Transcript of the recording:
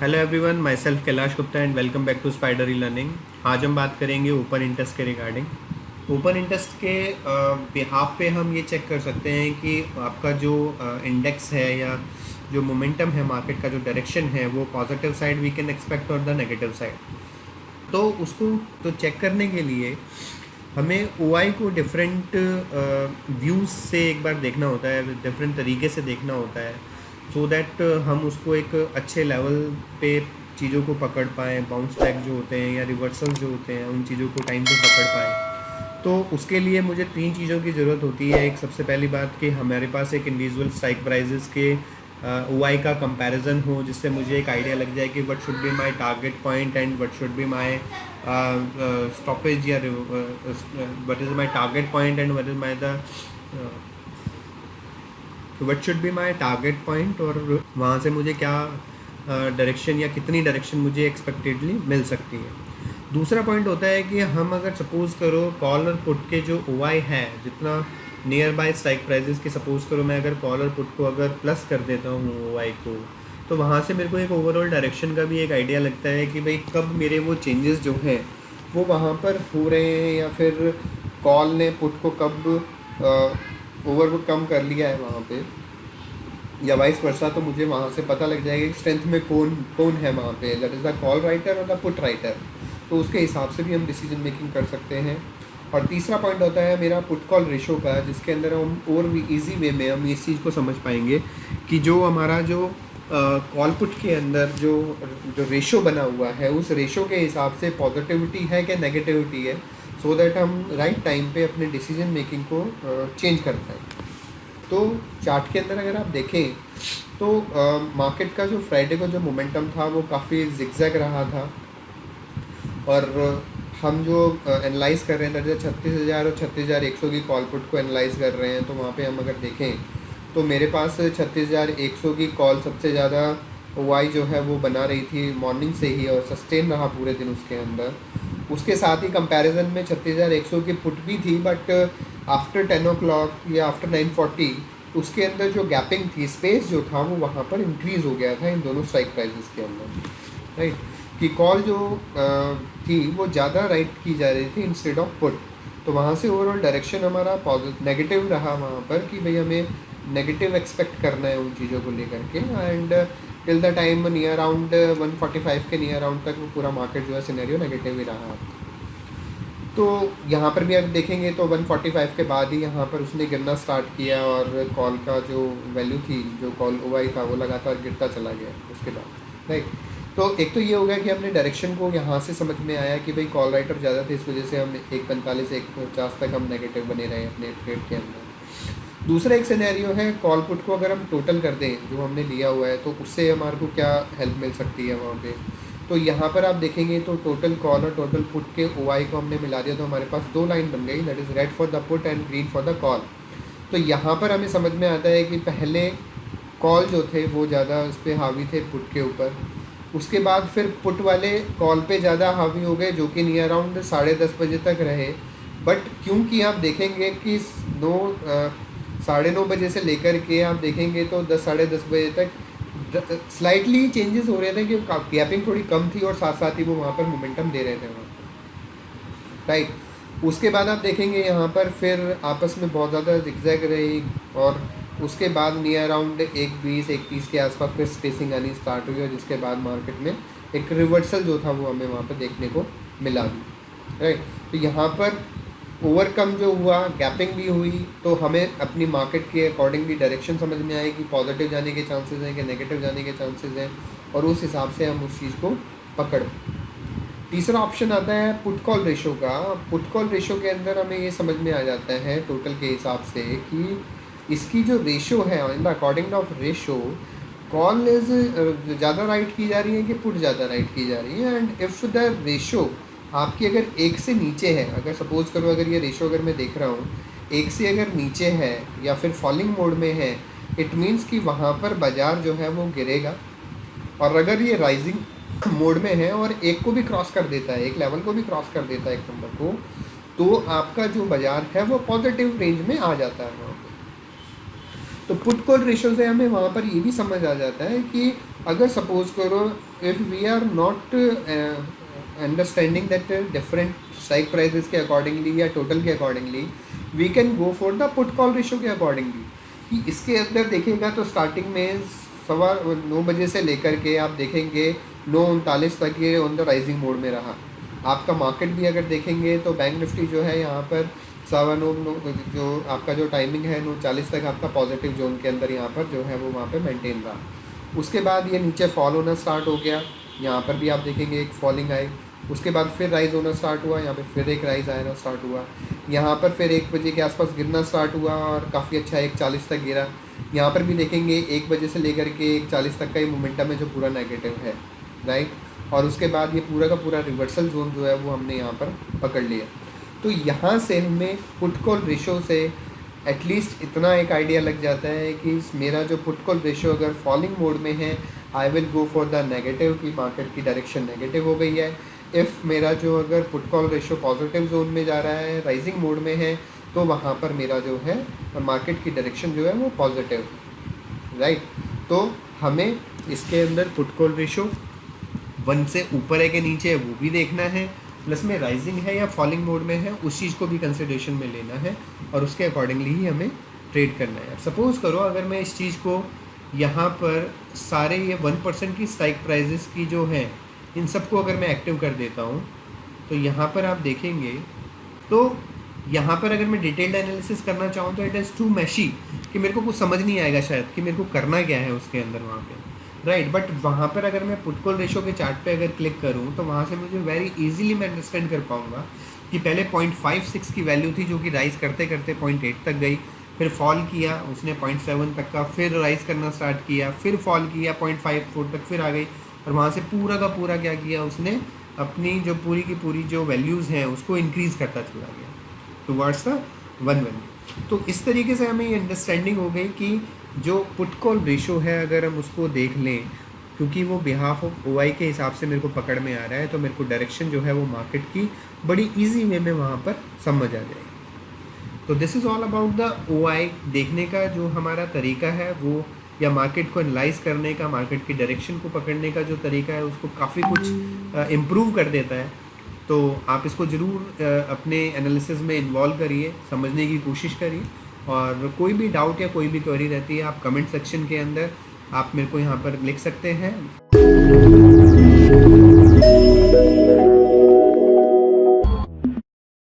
Hello everyone, myself Kailash Gupta and welcome back to Spider e learning. आज हम बात करेंगे ओपन इंटरेस्ट के रिगार्डिंग। ओपन इंटरेस्ट के बिहाफ पे हम ये चेक कर सकते हैं कि आपका जो इंडेक्स है या जो मोमेंटम है, मार्केट का जो डायरेक्शन है, वो positive side we can expect और द नेगेटिव साइड। तो उसको तो चेक करने के लिए हमें ओआई को डिफरेंट व्यूज़ से एक बार देखना होता है, डिफरेंट तरीके से देखना होता है, सो दैट हम उसको एक अच्छे लेवल पे चीज़ों को पकड़ पाएँ। बाउंस बैक जो होते हैं या रिवर्सल्स जो होते हैं, उन चीज़ों को टाइम पे पकड़ पाएँ। तो उसके लिए मुझे 3 चीज़ों की ज़रूरत होती है। एक, सबसे पहली बात कि हमारे पास एक इंडिविजुअल स्ट्राइक प्राइजेस के ओआई का कंपैरिजन हो, जिससे मुझे एक आइडिया लग जाए कि what should be my target point and what should be my stoppage, या what is my target point and what is my the what should be my target point, और वहाँ से मुझे क्या डायरेक्शन या कितनी डायरेक्शन मुझे एक्सपेक्टेडली मिल सकती है। दूसरा पॉइंट होता है कि हम अगर सपोज़ करो कॉल और पुट के जो ओआई है, जितना नियर बाय स्ट्राइक प्राइजेस के, सपोज़ करो मैं अगर कॉल और पुट को अगर प्लस कर देता हूँ ओआई को, तो वहाँ से मेरे को एक ओवरऑल डायरेक्शन का भी एक आइडिया लगता है कि भाई कब मेरे वो चेंजेस जो हैं वो वहाँ पर हो रहे हैं, या फिर कॉल ने पुट को कब ओवर कम कर लिया है वहाँ पे, या वाइस वर्सा। तो मुझे वहाँ से पता लग जाएगा कि स्ट्रेंथ में कौन कौन है वहाँ पे, that is the call writer और द पुट राइटर। तो उसके हिसाब से भी हम डिसीजन मेकिंग कर सकते हैं। और तीसरा पॉइंट होता है मेरा पुट कॉल रेशो का, जिसके अंदर हम और भी ईजी वे में हम इस चीज़ को समझ पाएंगे कि जो हमारा जो कॉल पुट के अंदर जो जो रेशो बना हुआ है, उस रेशो के हिसाब से पॉजिटिविटी है कि नेगेटिविटी है, सो दैट हम राइट टाइम पे अपने डिसीजन मेकिंग को चेंज कर पाएँ। तो चार्ट के अंदर अगर आप देखें तो मार्केट का जो फ्राइडे को जो मोमेंटम था वो काफ़ी जिगजैग रहा था, और हम जो एनालाइज़ कर रहे हैं दैट 36,000 और 36,100 की कॉल पुट को एनालाइज़ कर रहे हैं, तो वहाँ पे हम अगर देखें तो मेरे पास 36,100 की कॉल सबसे ज़्यादा वाई जो है वो बना रही थी मॉर्निंग से ही, और सस्टेन रहा पूरे दिन उसके अंदर। उसके साथ ही कंपैरिजन में 36,100 की पुट भी थी, बट आफ्टर 10 ओ क्लॉक या आफ्टर 9:40 उसके अंदर जो गैपिंग थी, स्पेस जो था वो वहाँ पर इंक्रीज़ हो गया था इन दोनों स्ट्राइक प्राइजेस के अंदर, राइट। कि कॉल जो थी वो ज़्यादा राइट की जा रही थी इंस्टेड ऑफ पुट। तो वहाँ से ओवरऑल डायरेक्शन हमारा नेगेटिव रहा वहाँ पर, कि भाई हमें नेगेटिव एक्सपेक्ट करना है उन चीज़ों को लेकर के। And till the time near around 145 के नियर अराउंड तक वो पूरा मार्केट जो है सिनेरियो नेगेटिव ही रहा। तो यहाँ पर भी अगर देखेंगे तो 145 के बाद ही यहाँ पर उसने गिरना स्टार्ट किया, और कॉल का जो वैल्यू थी, जो कॉल ओवाई था, वो लगातार गिरता चला गया उसके बाद, राइट। तो एक तो ये हो गया कि अपने डायरेक्शन को यहाँ से समझ में आया कि भाई कॉल राइटर ज़्यादा थे, इस वजह से हम 145 150 तक हम नेगेटिव बने रहे अपने ट्रेड के अंदर। दूसरा एक सिनेरियो है, कॉल पुट को अगर हम टोटल कर दें जो हमने लिया हुआ है, तो उससे हमारे को क्या हेल्प मिल सकती है वहाँ पे। तो यहाँ पर आप देखेंगे तो टोटल कॉल और टोटल पुट के ओआई को हमने मिला दिया, तो हमारे पास 2 लाइन बन गई, that is red for the put and green for the call. तो यहाँ पर हमें समझ में आता है कि पहले कॉल जो थे वो ज़्यादा उस पर हावी थे पुट के ऊपर, उसके बाद फिर पुट वाले कॉल पे ज़्यादा हावी हो गए, जो कि नियर अराउंड 10:30 बजे तक रहे। बट क्योंकि आप देखेंगे कि 9 बजे से लेकर के आप देखेंगे तो 10 साढ़े 10 बजे तक स्लाइटली चेंजेस हो रहे थे, कि गैपिंग थोड़ी कम थी और साथ साथ ही वो वहाँ पर मोमेंटम दे रहे थे वहाँ पर, राइट। उसके बाद आप देखेंगे यहाँ पर फिर आपस में बहुत ज़्यादा जिगजैग रही, और उसके बाद नियर अराउंड 1:20-1:30 के आसपास फिर स्पेसिंग आनी स्टार्ट हुई, और जिसके बाद मार्केट में एक रिवर्सल जो था वो हमें वहाँ पर देखने को मिला भी, राइट। तो यहाँ पर ओवरकम जो हुआ, गैपिंग भी हुई, तो हमें अपनी मार्केट के अकॉर्डिंगली डायरेक्शन समझ में आए कि पॉजिटिव जाने के चांसेस हैं कि नेगेटिव जाने के चांसेस हैं, और उस हिसाब से हम उस चीज़ को पकड़। तीसरा ऑप्शन आता है पुट कॉल रेशो का। पुट कॉल रेशो के अंदर हमें ये समझ में आ जाता है टोटल के हिसाब से कि इसकी जो रेशो है, in the according of ratio, call is ज़्यादा राइट की जा रही है कि पुट ज़्यादा राइट की जा रही है। एंड इफ़ द रेशो आपकी अगर 1 से नीचे है, अगर सपोज़ करो अगर ये रेशो अगर मैं देख रहा हूँ 1 से अगर नीचे है या फिर फॉलिंग मोड में है, इट मीन्स कि वहाँ पर बाज़ार जो है वो गिरेगा। और अगर ये राइजिंग मोड में है और 1 को भी क्रॉस कर देता है, 1 लेवल को भी क्रॉस कर देता है, 1 नंबर को, तो आपका जो बाज़ार है वो पॉजिटिव रेंज में आ जाता है वहाँ पर। तो पुट कॉल रेशो से हमें वहाँ पर ये भी समझ आ जाता है कि अगर सपोज करो if we are not understanding that different strike prices के अकॉर्डिंगली या टोटल के accordingly, we can go for the put call ratio के अकॉर्डिंगली। कि इसके अंदर देखिएगा तो स्टार्टिंग में 9:15 से लेकर के आप देखेंगे 9:39 तक ये ऑन द राइजिंग मोड में रहा। आपका मार्केट भी अगर देखेंगे तो बैंक निफ्टी जो है यहाँ पर 9:15 जो आपका जो टाइमिंग है 9:40 तक आपका पॉजिटिव जोन के अंदर यहाँ पर जो है वो वहाँ पे मेंटेन रहा। उसके बाद ये नीचे फॉल होना स्टार्ट हो गया, यहाँ पर भी आप देखेंगे एक फॉलिंग आई। उसके बाद फिर राइज़ होना स्टार्ट हुआ, यहाँ पे फिर एक राइज़ आना स्टार्ट हुआ। यहाँ पर फिर 1 बजे के आसपास गिरना स्टार्ट हुआ और काफ़ी अच्छा 1:40 तक गिरा। यहाँ पर भी देखेंगे 1 बजे से लेकर के 1:40 तक का ये मोमेंटम है जो पूरा नेगेटिव है, राइट। और उसके बाद ये पूरा का पूरा रिवर्सल जोन जो है वो हमने यहाँ पर पकड़ लिया। तो यहाँ से हमें पुट कॉल रेशो से एटलीस्ट इतना एक आइडिया लग जाता है कि मेरा जो पुट कॉल रेशो अगर फॉलिंग मोड में है, I will go for the negative, की मार्केट की डायरेक्शन नेगेटिव हो गई है। इफ़ मेरा जो अगर put call ratio positive zone में जा रहा है, राइजिंग मोड में है, तो वहाँ पर मेरा जो है मार्केट की डायरेक्शन जो है वो पॉजिटिव, राइट। तो हमें इसके अंदर पुट कॉल रेशो 1 से ऊपर है कि नीचे है वो भी देखना है, प्लस में राइजिंग है या फॉलिंग मोड में है उस चीज़ को भी कंसिडरेशन में लेना है और उसके अकॉर्डिंगली ही हमें ट्रेड करना है। सपोज़ करो अगर मैं इस चीज़ को यहाँ पर सारे ये 1% की स्ट्राइक प्राइजेस की जो है इन सबको अगर मैं एक्टिव कर देता हूँ, तो यहाँ पर आप देखेंगे तो यहाँ पर अगर मैं डिटेल्ड एनालिसिस करना चाहूँ तो इट इज़ टू मैशी कि मेरे को कुछ समझ नहीं आएगा शायद कि मेरे को करना क्या है उसके अंदर वहाँ पे, राइट। बट वहाँ पर अगर मैं पुट कॉल रेशो के चार्ट पे अगर क्लिक करूँ तो वहाँ से मुझे वेरी इजीली मैं अंडरस्टैंड कर पाऊँगा कि पहले 0.56 की वैल्यू थी जो कि राइज़ करते करते 0.8 तक गई, फिर फॉल किया उसने 0.7 तक का, फिर राइज़ करना स्टार्ट किया, फिर फॉल किया 0.54 तक, फिर आ गई और वहाँ से पूरा का पूरा क्या किया उसने अपनी जो पूरी की पूरी जो वैल्यूज़ हैं उसको इंक्रीज़ करता चला गया टुवर्ड्स द 1 तो इस तरीके से हमें ये अंडरस्टैंडिंग हो गई कि जो पुट कॉल रेशो है अगर हम उसको देख लें, क्योंकि वो बिहाफ ऑफ OI के हिसाब से मेरे को पकड़ में आ रहा है, तो मेरे को डायरेक्शन जो है वो मार्केट की बड़ी इजी वे में वहाँ पर समझ आ जाएगी। तो this is all about the OI देखने का जो हमारा तरीका है वो, या मार्केट को एनालाइज करने का, मार्केट की डायरेक्शन को पकड़ने का जो तरीका है उसको काफ़ी कुछ इम्प्रूव कर देता है। तो आप इसको ज़रूर अपने एनालिसिस में इन्वॉल्व करिए, समझने की कोशिश करिए, और कोई भी डाउट या कोई भी क्वेरी रहती है आप कमेंट सेक्शन के अंदर आप मेरे को यहाँ पर लिख सकते हैं।